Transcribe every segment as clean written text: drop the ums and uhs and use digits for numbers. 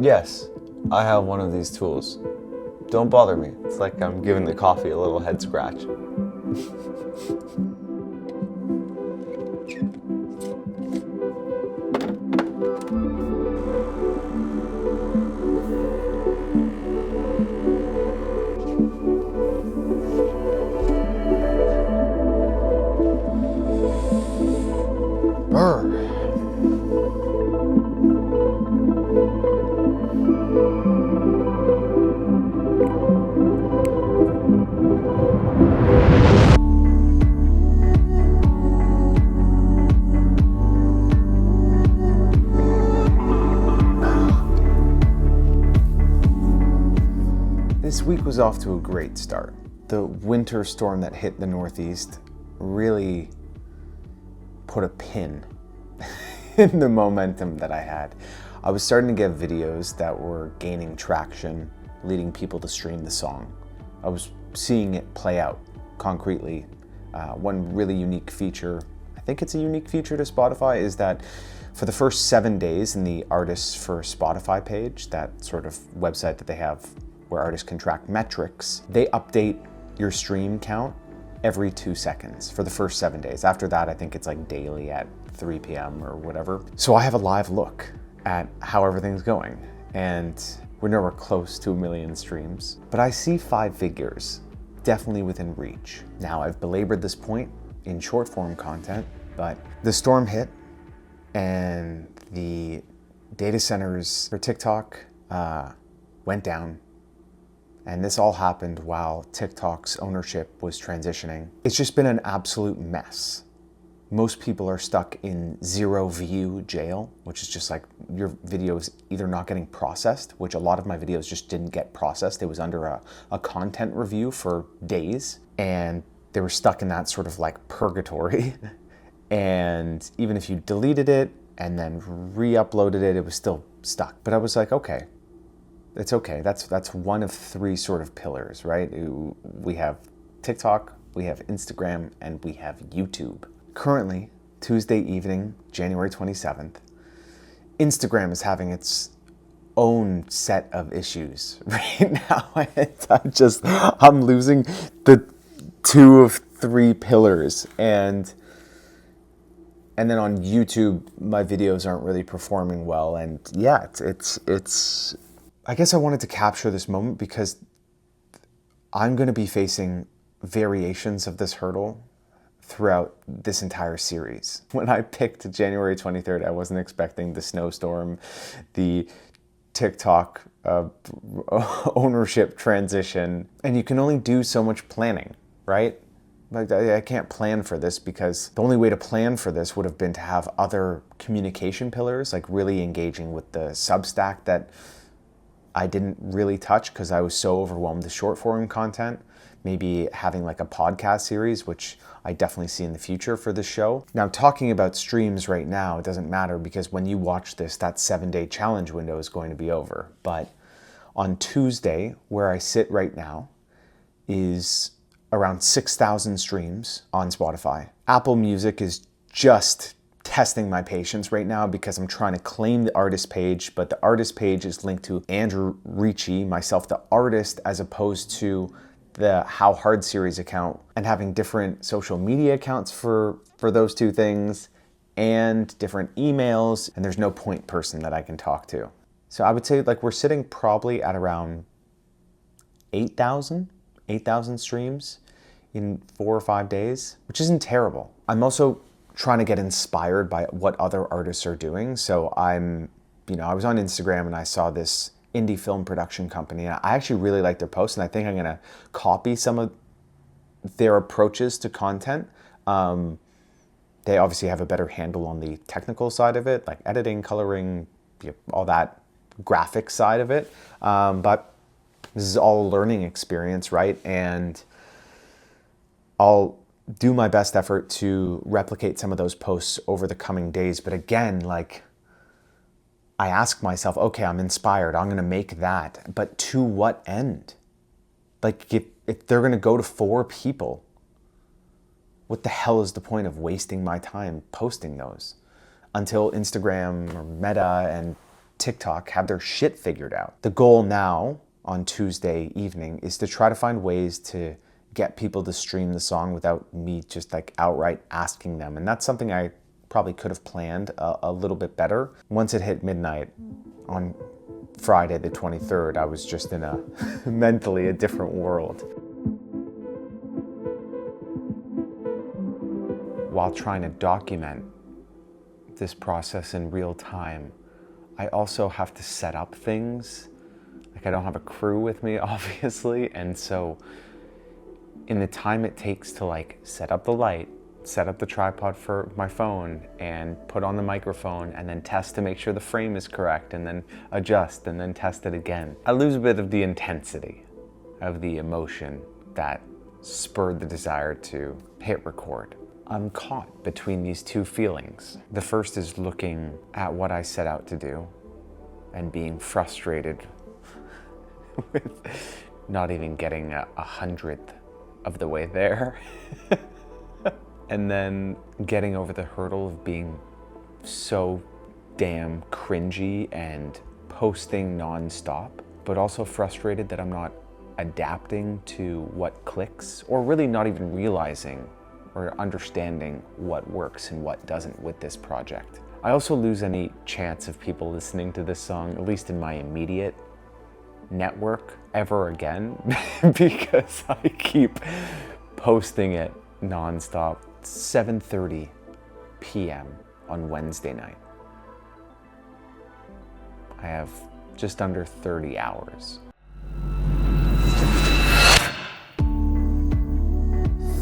Yes, I have one of these tools. Don't bother me. It's like I'm giving the coffee a little head scratch. Brr. This week was off to a great start. The winter storm that hit the Northeast really put a pin in the momentum that I had. I was starting to get videos that were gaining traction, leading people to stream the song. I was seeing it play out concretely. One really unique feature, I think it's a unique feature to Spotify, is that for the first 7 days in the Artists for Spotify page, that sort of website that they have where artists can track metrics, they update your stream count every 2 seconds for the first 7 days. After that, I think it's like daily at 3 p.m. or whatever. So I have a live look at how everything's going, and we're nowhere close to 1 million streams, but I see 5 figures definitely within reach. Now, I've belabored this point in short form content, but the storm hit and the data centers for TikTok went down. And this all happened while TikTok's ownership was transitioning. It's just been an absolute mess. Most people are stuck in 0 view jail, which is just like your video is either not getting processed, which a lot of my videos just didn't get processed. It was under a content review for days, and they were stuck in that sort of like purgatory. And even if you deleted it and then re-uploaded it, it was still stuck. But I was like, okay. It's okay. That's one of 3 sort of pillars, right? We have TikTok, we have Instagram, and we have YouTube. Currently, Tuesday evening, January 27th, Instagram is having its own set of issues right now. I'm losing the 2 of 3 pillars, and then on YouTube, my videos aren't really performing well. And yeah, it's I guess I wanted to capture this moment because I'm going to be facing variations of this hurdle throughout this entire series. When I picked January 23rd, I wasn't expecting the snowstorm, the TikTok ownership transition, and you can only do so much planning, right? Like, I can't plan for this because the only way to plan for this would have been to have other communication pillars, like really engaging with the Substack that I didn't really touch because I was so overwhelmed with short form content. Maybe having like a podcast series, which I definitely see in the future for this show. Now, talking about streams right now, it doesn't matter because when you watch this, that 7-day challenge window is going to be over. But on Tuesday, where I sit right now, is around 6,000 streams on Spotify. Apple Music is just testing my patience right now because I'm trying to claim the artist page, but the artist page is linked to Andrew Ricci, myself the artist, as opposed to the How Hard series account, and having different social media accounts for those 2 things and different emails, and there's no point person that I can talk to. So I would say like we're sitting probably at around 8,000 streams in 4 or 5 days, which isn't terrible. I'm also trying to get inspired by what other artists are doing. So I was on Instagram and I saw this indie film production company, and I actually really like their posts, and I think I'm gonna copy some of their approaches to content. They obviously have a better handle on the technical side of it, like editing, coloring, all that graphic side of it. But this is all a learning experience, right? And I'll do my best effort to replicate some of those posts over the coming days. But again, like, I ask myself, okay, I'm inspired, I'm gonna make that, but to what end? Like, if they're gonna go to 4 people, what the hell is the point of wasting my time posting those? Until Instagram or Meta and TikTok have their shit figured out. The goal now on Tuesday evening is to try to find ways to get people to stream the song without me just like outright asking them. And that's something I probably could have planned a little bit better. Once it hit midnight on Friday the 23rd, I was just in a mentally a different world. While trying to document this process in real time, I also have to set up things. Like, I don't have a crew with me, obviously, and so in the time it takes to like set up the light, set up the tripod for my phone, and put on the microphone, and then test to make sure the frame is correct, and then adjust, and then test it again, I lose a bit of the intensity of the emotion that spurred the desire to hit record. I'm caught between these two feelings. The first is looking at what I set out to do and being frustrated with not even getting a 100th of the way there. And then getting over the hurdle of being so damn cringy and posting nonstop, but also frustrated that I'm not adapting to what clicks, or really not even realizing or understanding what works and what doesn't with this project. I also lose any chance of people listening to this song, at least in my immediate network, ever again, because I keep posting it nonstop. 7:30 p.m. on Wednesday night. I have just under 30 hours.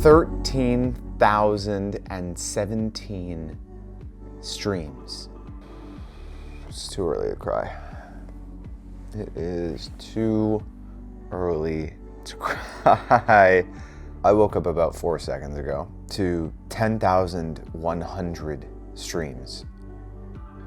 13,017 streams. It's too early to cry. It is too early to cry. I woke up about 4 seconds ago to 10,100 streams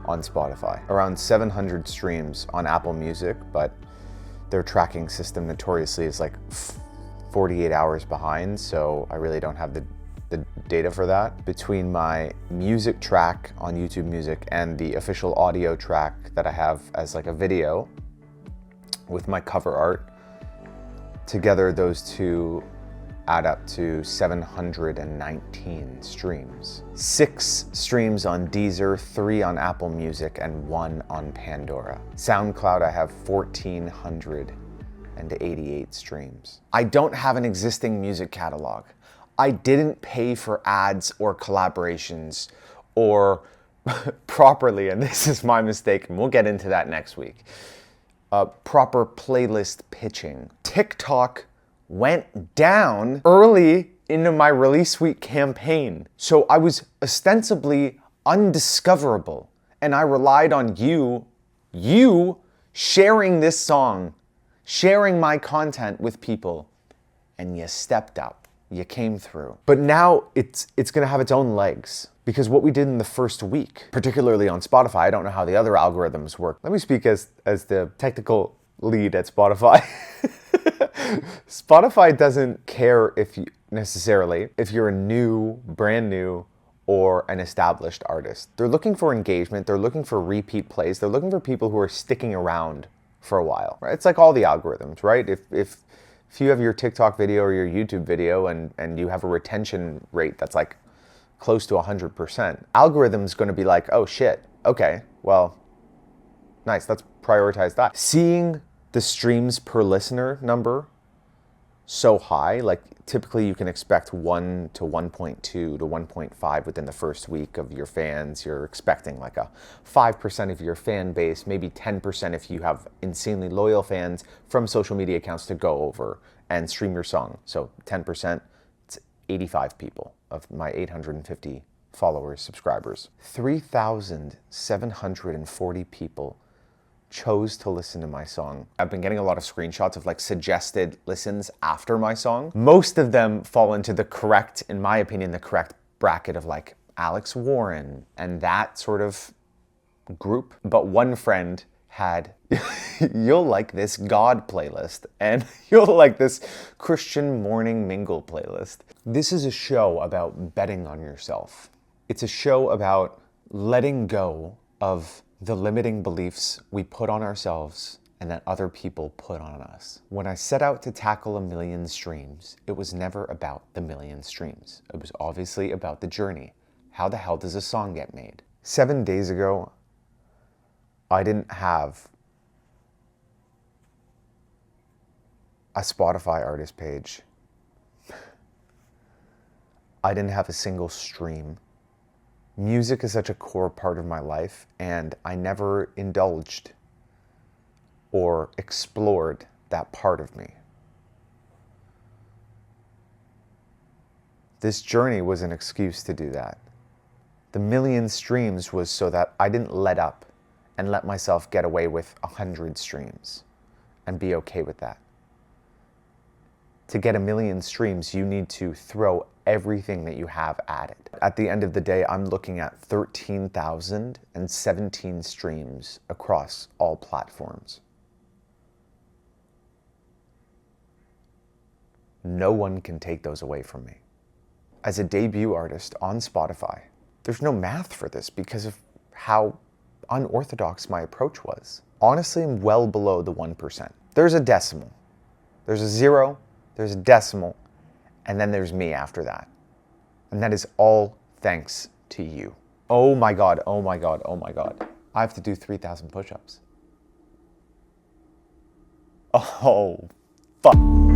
on Spotify. Around 700 streams on Apple Music, but their tracking system notoriously is like 48 hours behind, so I really don't have the data for that. Between my music track on YouTube Music and the official audio track that I have as like a video with my cover art, together those two add up to 719 streams. 6 streams on Deezer, 3 on Apple Music, and 1 on Pandora. SoundCloud, I have 1,488 streams. I don't have an existing music catalog. I didn't pay for ads or collaborations or properly, and this is my mistake, and we'll get into that next week, proper playlist pitching. TikTok went down early into my release week campaign. So I was ostensibly undiscoverable, and I relied on you sharing this song, sharing my content with people, and you stepped up. You came through. But now it's gonna have its own legs, because what we did in the first week, particularly on Spotify, I don't know how the other algorithms work. Let me speak as the technical lead at Spotify. Spotify doesn't care if you're a brand new, or an established artist. They're looking for engagement, they're looking for repeat plays, they're looking for people who are sticking around for a while. Right? It's like all the algorithms, right? If you have your TikTok video or your YouTube video and you have a retention rate that's like close to 100%, algorithm's gonna be like, oh shit, okay, well, nice, let's prioritize that. Seeing the streams per listener number so high, like typically you can expect 1 to 1.2 to 1.5 within the first week of your fans. You're expecting like a 5% of your fan base, maybe 10% if you have insanely loyal fans from social media accounts to go over and stream your song. So 10%, it's 85 people of my 850 followers, subscribers. 3,740 people chose to listen to my song. I've been getting a lot of screenshots of like suggested listens after my song. Most of them fall into the correct, in my opinion, the correct bracket of like Alex Warren and that sort of group. But one friend had, you'll like this God playlist and you'll like this Christian morning mingle playlist. This is a show about betting on yourself. It's a show about letting go of The limiting beliefs we put on ourselves and that other people put on us. When I set out to tackle a million streams, it was never about the million streams. It was obviously about the journey. How the hell does a song get made? 7 days ago, I didn't have a Spotify artist page. I didn't have a single stream. Music is such a core part of my life, and I never indulged or explored that part of me. This journey was an excuse to do that. The million streams was so that I didn't let up and let myself get away with 100 streams and be okay with that. To get a million streams, you need to throw everything that you have at it. At the end of the day, I'm looking at 13,017 streams across all platforms. No one can take those away from me. As a debut artist on Spotify, there's no math for this because of how unorthodox my approach was. Honestly, I'm well below the 1%. There's a decimal, there's a 0, there's a decimal, and then there's me after that. And that is all thanks to you. Oh my God, oh my God, oh my God. I have to do 3,000 push-ups. Oh, fuck.